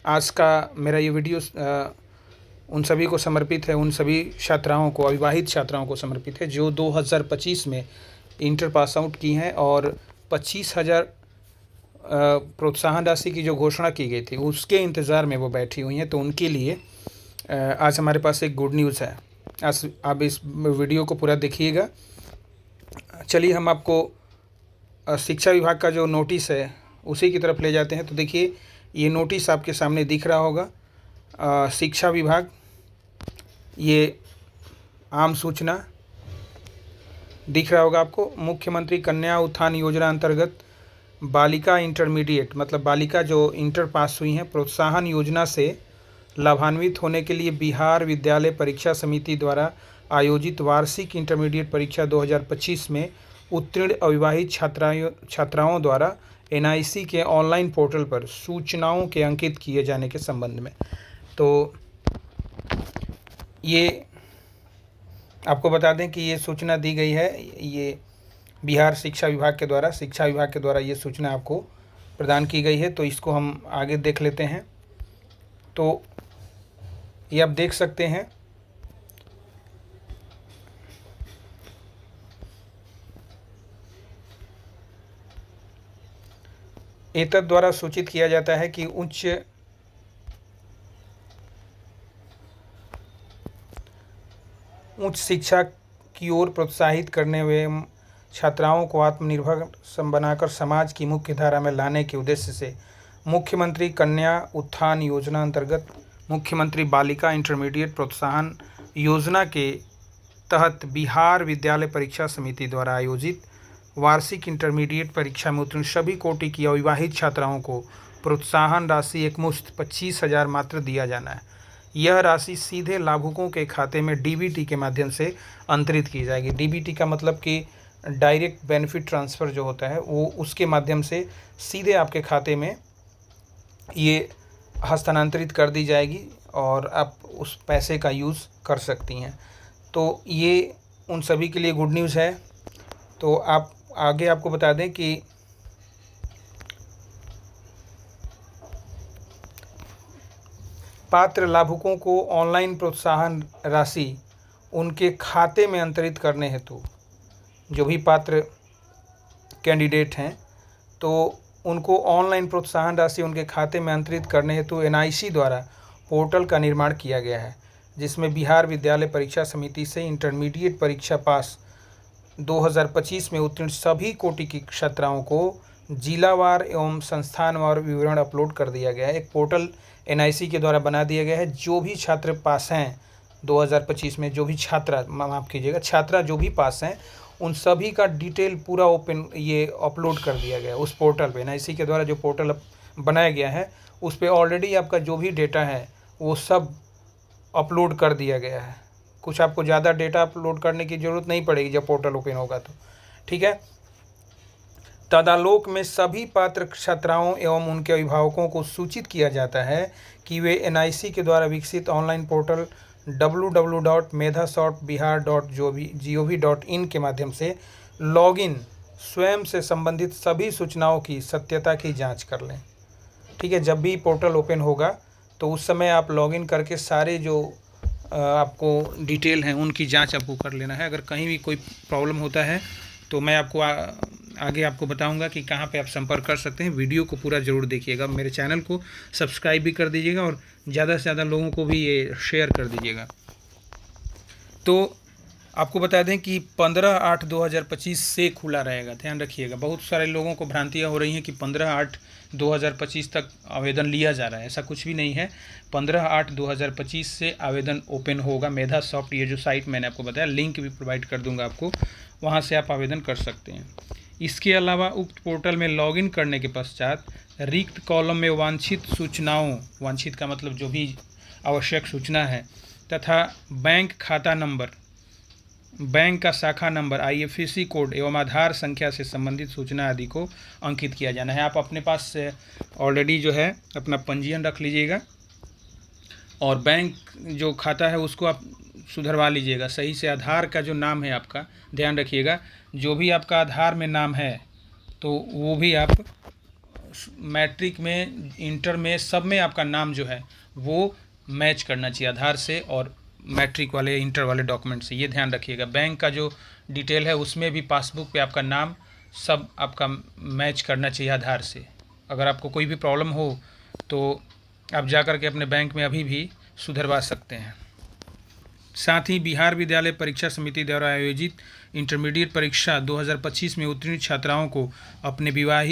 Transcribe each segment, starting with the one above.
आज का मेरा ये वीडियो उन सभी को समर्पित है, उन सभी छात्राओं को, अविवाहित छात्राओं को समर्पित है जो 2025 में इंटर पास आउट की हैं और 25,000 प्रोत्साहन राशि की जो घोषणा की गई थी उसके इंतज़ार में वो बैठी हुई हैं। तो उनके लिए आज हमारे पास एक गुड न्यूज़ है। आज आप इस वीडियो को पूरा देखिएगा। चलिए हम आपको शिक्षा विभाग का जो नोटिस है उसी की तरफ ले जाते हैं। तो देखिए, ये नोटिस आपके सामने दिख रहा होगा। शिक्षा विभाग, ये आम सूचना दिख रहा होगा आपको। मुख्यमंत्री कन्या उत्थान योजना अंतर्गत बालिका इंटरमीडिएट, मतलब बालिका जो इंटर पास हुई हैं, प्रोत्साहन योजना से लाभान्वित होने के लिए बिहार विद्यालय परीक्षा समिति द्वारा आयोजित वार्षिक इंटरमीडिएट परीक्षा 2025 में उत्तीर्ण अविवाहित छात्राओं द्वारा एनआईसी के ऑनलाइन पोर्टल पर सूचनाओं के अंकित किए जाने के संबंध में। तो ये आपको बता दें कि ये सूचना दी गई है, ये बिहार शिक्षा विभाग के द्वारा ये सूचना आपको प्रदान की गई है। तो इसको हम आगे देख लेते हैं। तो ये आप देख सकते हैं, एतद द्वारा सूचित किया जाता है कि उच्च शिक्षा की ओर प्रोत्साहित करने एवं छात्राओं को आत्मनिर्भर बनाकर समाज की मुख्य धारा में लाने के उद्देश्य से मुख्यमंत्री कन्या उत्थान योजना अंतर्गत मुख्यमंत्री बालिका इंटरमीडिएट प्रोत्साहन योजना के तहत बिहार विद्यालय परीक्षा समिति द्वारा आयोजित वार्षिक इंटरमीडिएट परीक्षा में उत्तीर्ण सभी कोटि की अविवाहित छात्राओं को प्रोत्साहन राशि एकमुश्त 25,000 मात्र दिया जाना है। यह राशि सीधे लाभुकों के खाते में डीबीटी के माध्यम से अंतरित की जाएगी। डीबीटी का मतलब कि डायरेक्ट बेनिफिट ट्रांसफ़र जो होता है वो उसके माध्यम से सीधे आपके खाते में ये हस्तांतरित कर दी जाएगी और आप उस पैसे का यूज़ कर सकती हैं। तो ये उन सभी के लिए गुड न्यूज़ है। तो आप आगे आपको बता दें कि पात्र लाभुकों को ऑनलाइन प्रोत्साहन राशि उनके खाते में अंतरित करने हेतु जो भी पात्र कैंडिडेट हैं तो उनको ऑनलाइन प्रोत्साहन राशि उनके खाते में अंतरित करने हेतु एनआईसी द्वारा पोर्टल का निर्माण किया गया है, जिसमें बिहार विद्यालय परीक्षा समिति से इंटरमीडिएट परीक्षा पास 2025 में उत्तीर्ण सभी कोटि की छात्राओं को जिलावार एवं संस्थानवार विवरण अपलोड कर दिया गया है। एक पोर्टल एनआईसी के द्वारा बना दिया गया है। जो भी छात्र पास हैं 2025 में, जो भी छात्रा, माफ़ कीजिएगा, छात्रा जो भी पास हैं उन सभी का डिटेल पूरा ओपन ये अपलोड कर दिया गया है उस पोर्टल पे। एनआईसी के द्वारा जो पोर्टल बनाया गया है उस पर ऑलरेडी आपका जो भी डेटा है वो सब अपलोड कर दिया गया है। कुछ आपको ज़्यादा डेटा अपलोड करने की ज़रूरत नहीं पड़ेगी जब पोर्टल ओपन होगा तो, ठीक है। तदालोक में सभी पात्र छात्राओं एवं उनके अभिभावकों को सूचित किया जाता है कि वे एनआईसी के द्वारा विकसित ऑनलाइन पोर्टल www.medha.bihar.gov.in के माध्यम से लॉगिन स्वयं से संबंधित सभी सूचनाओं की सत्यता की जांच कर लें, ठीक है। जब भी पोर्टल ओपन होगा तो उस समय आप लॉगिन करके सारे जो आपको डिटेल हैं उनकी जांच आपको कर लेना है। अगर कहीं भी कोई प्रॉब्लम होता है तो मैं आपको आगे आपको बताऊंगा कि कहाँ पे आप संपर्क कर सकते हैं। वीडियो को पूरा ज़रूर देखिएगा, मेरे चैनल को सब्सक्राइब भी कर दीजिएगा और ज़्यादा से ज़्यादा लोगों को भी ये शेयर कर दीजिएगा। तो आपको बता दें कि 15/8/2025 से खुला रहेगा, ध्यान रखिएगा। बहुत सारे लोगों को भ्रांतियाँ हो रही हैं कि 15/8/2025 तक आवेदन लिया जा रहा है, ऐसा कुछ भी नहीं है। 15/8/2025 से आवेदन ओपन होगा। मेधा सॉफ्ट, ये जो साइट मैंने आपको बताया, लिंक भी प्रोवाइड कर दूंगा आपको, वहाँ से आप आवेदन कर सकते हैं। इसके अलावा उक्त पोर्टल में लॉगिन करने के पश्चात रिक्त कॉलम में वांछित सूचनाओं, वांछित का मतलब जो भी आवश्यक सूचना है, तथा बैंक खाता नंबर, बैंक का शाखा नंबर, आईएफएससी कोड एवं आधार संख्या से संबंधित सूचना आदि को अंकित किया जाना है। आप अपने पास ऑलरेडी जो है अपना पंजीयन रख लीजिएगा और बैंक जो खाता है उसको आप सुधरवा लीजिएगा सही से। आधार का जो नाम है आपका, ध्यान रखिएगा, जो भी आपका आधार में नाम है तो वो भी आप मैट्रिक में, इंटर में, सब में आपका नाम जो है वो मैच करना चाहिए आधार से और मैट्रिक वाले, इंटर वाले डॉक्यूमेंट से। ये ध्यान रखिएगा। बैंक का जो डिटेल है उसमें भी पासबुक पे आपका नाम सब आपका मैच करना चाहिए आधार से। अगर आपको कोई भी प्रॉब्लम हो तो आप जा कर के अपने बैंक में अभी भी सुधरवा सकते हैं। साथ ही बिहार विद्यालय परीक्षा समिति द्वारा आयोजित इंटरमीडिएट परीक्षा 2025 में उत्तीर्ण छात्राओं को अपने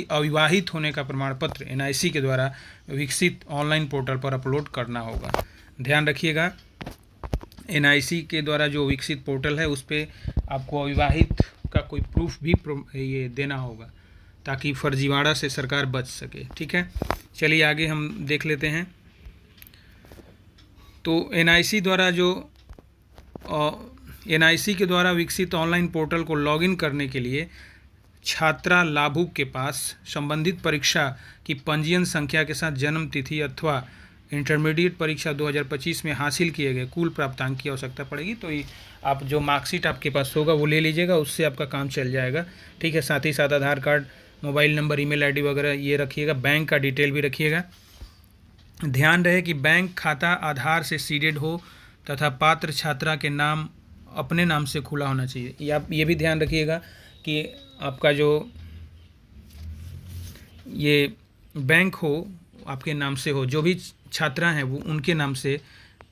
अविवाहित होने का प्रमाण पत्र NIC के द्वारा विकसित ऑनलाइन पोर्टल पर अपलोड करना होगा। ध्यान रखिएगा, NIC के द्वारा जो विकसित पोर्टल है उस पर आपको अविवाहित का कोई प्रूफ भी ये देना होगा ताकि फर्जीवाड़ा से सरकार बच सके। ठीक है, चलिए आगे हम देख लेते हैं। तो NIC द्वारा जो NIC के द्वारा विकसित ऑनलाइन पोर्टल को लॉगिन करने के लिए छात्रा लाभुक के पास संबंधित परीक्षा की पंजीयन संख्या के साथ जन्म तिथि अथवा इंटरमीडिएट परीक्षा 2025 में हासिल किए गए कुल प्राप्तांक की आवश्यकता पड़ेगी। तो ये आप जो मार्कशीट आपके पास होगा वो ले लीजिएगा, उससे आपका काम चल जाएगा। ठीक है, साथ ही साथ Aadhaar card, mobile number, email ID वगैरह ये रखिएगा। बैंक का डिटेल भी रखिएगा। ध्यान रहे कि बैंक खाता आधार से सीडेड हो तथा पात्र छात्रा के नाम अपने नाम से खुला होना चाहिए। आप ये भी ध्यान रखिएगा कि आपका जो ये बैंक हो आपके नाम से हो, जो भी छात्रा हैं वो उनके नाम से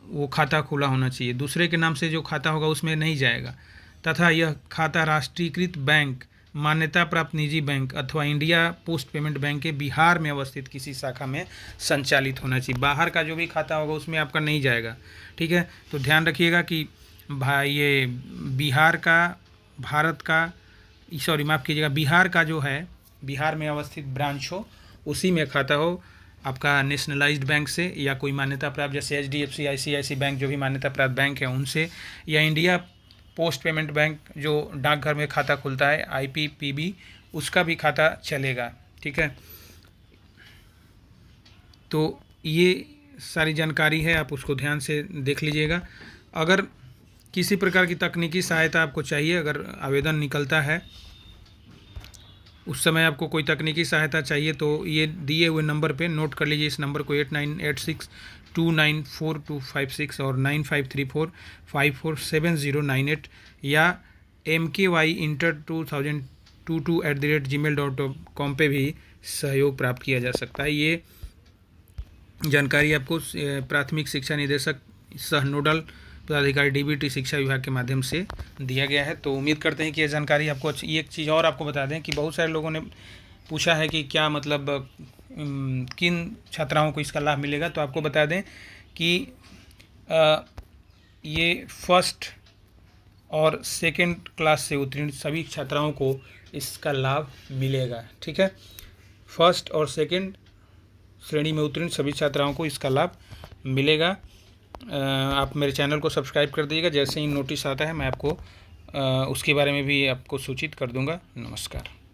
वो खाता खुला होना चाहिए। दूसरे के नाम से जो खाता होगा उसमें नहीं जाएगा। तथा यह खाता राष्ट्रीयकृत बैंक, मान्यता प्राप्त निजी बैंक अथवा इंडिया पोस्ट पेमेंट बैंक के बिहार में अवस्थित किसी शाखा में संचालित होना चाहिए। बाहर का जो भी खाता होगा उसमें आपका नहीं जाएगा। ठीक है, तो ध्यान रखिएगा कि भाई ये बिहार का, भारत का, सॉरी माफ़ कीजिएगा, बिहार का जो है, बिहार में अवस्थित ब्रांच हो उसी में खाता हो आपका नेशनलाइज्ड बैंक से या कोई मान्यता प्राप्त जैसे HDFC, ICICI बैंक जो भी मान्यता प्राप्त बैंक है उनसे, या इंडिया पोस्ट पेमेंट बैंक जो डाकघर में खाता खुलता है IPPB, उसका भी खाता चलेगा। ठीक है, तो ये सारी जानकारी है, आप उसको ध्यान से देख लीजिएगा। अगर किसी प्रकार की तकनीकी सहायता आपको चाहिए, अगर आवेदन निकलता है उस समय आपको कोई तकनीकी सहायता चाहिए तो ये दिए हुए नंबर पे नोट कर लीजिए। इस नंबर को 8986294256 और 9534547098 या mkyinter2022@gmail.com पे भी सहयोग प्राप्त किया जा सकता है। ये जानकारी आपको प्राथमिक शिक्षा निदेशक सह नोडल पदाधिकारी DBT शिक्षा विभाग के माध्यम से दिया गया है। तो उम्मीद करते हैं कि यह जानकारी आपको अच्छी। एक चीज़ और आपको बता दें कि बहुत सारे लोगों ने पूछा है कि क्या मतलब किन छात्राओं को इसका लाभ मिलेगा। तो आपको बता दें कि ये फर्स्ट और सेकंड क्लास से उत्तीर्ण सभी छात्राओं को इसका लाभ मिलेगा। ठीक है, फर्स्ट और सेकंड श्रेणी में उत्तीर्ण सभी छात्राओं को इसका लाभ मिलेगा। आप मेरे चैनल को सब्सक्राइब कर दीजिएगा। जैसे ही नोटिस आता है मैं आपको उसके बारे में भी आपको सूचित कर दूंगा। नमस्कार।